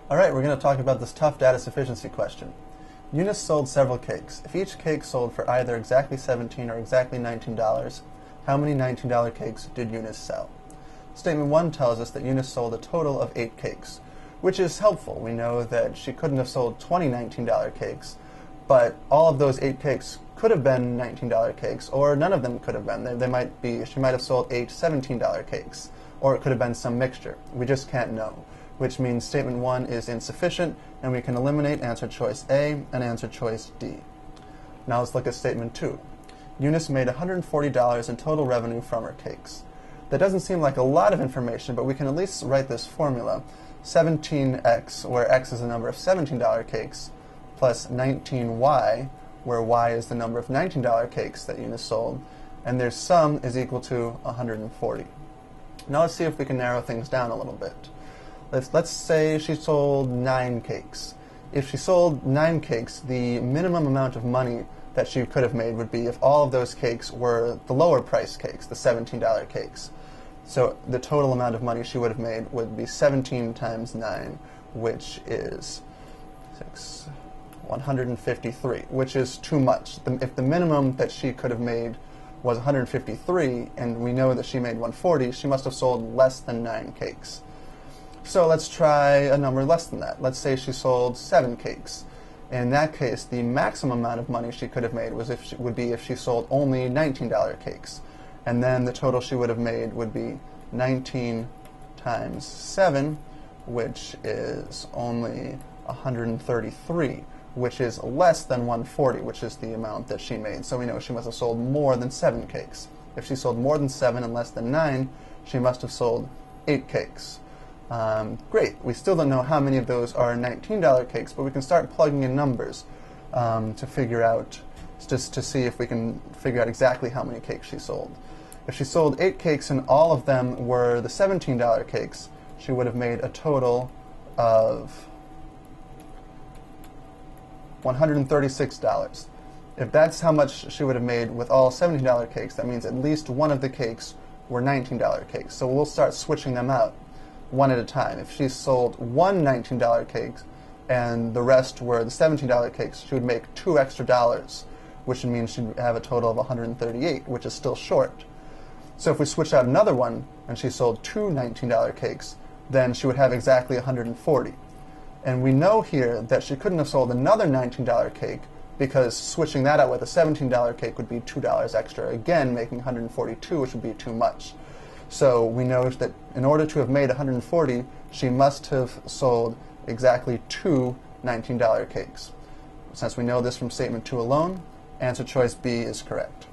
Alright, we're going to talk about this tough data sufficiency question. Eunice sold several cakes. If each cake sold for either exactly $17 or exactly $19, how many $19 cakes did Eunice sell? Statement 1 tells us that Eunice sold a total of 8 cakes, which is helpful. We know that she couldn't have sold 20 $19 cakes, but all of those 8 cakes could have been $19 cakes, or none of them could have been. She might have sold 8 $17 cakes, or it could have been some mixture. We just can't know, which means statement 1 is insufficient, and we can eliminate answer choice A and answer choice D. Now let's look at statement 2. Eunice made $140 in total revenue from her cakes. That doesn't seem like a lot of information, but we can at least write this formula. 17x, where x is the number of $17 cakes, plus 19y, where y is the number of $19 cakes that Eunice sold, and their sum is equal to 140. Now let's see if we can narrow things down a little bit. Let's say she sold 9 cakes. If she sold 9 cakes, the minimum amount of money that she could have made would be if all of those cakes were the lower price cakes, the $17 cakes. So the total amount of money she would have made would be 17 times 9, which is 153, which is too much. If the minimum that she could have made was 153, and we know that she made 140, she must have sold less than 9 cakes. So let's try a number less than that. Let's say she sold 7 cakes. In that case, the maximum amount of money she could have made would be if she sold only $19 cakes. And then the total she would have made would be 19 times 7, which is only 133, which is less than 140, which is the amount that she made. So we know she must have sold more than 7 cakes. If she sold more than 7 and less than 9, she must have sold 8 cakes. Great. We still don't know how many of those are $19 cakes, but we can start plugging in numbers to figure out, just to see if we can figure out exactly how many cakes she sold. If she sold 8 cakes and all of them were the $17 cakes, she would have made a total of $136. If that's how much she would have made with all $17 cakes, that means at least one of the cakes were $19 cakes. So we'll start switching them out one at a time. If she sold one $19 cake and the rest were the $17 cakes, she would make $2 extra, which would mean she'd have a total of 138, which is still short. So if we switch out another one and she sold 2 $19 cakes, then she would have exactly 140. And we know here that she couldn't have sold another $19 cake because switching that out with a $17 cake would be $2 extra, again making 142, which would be too much. So we know that in order to have made 140, she must have sold exactly 2 $19 cakes. Since we know this from statement 2 alone, answer choice B is correct.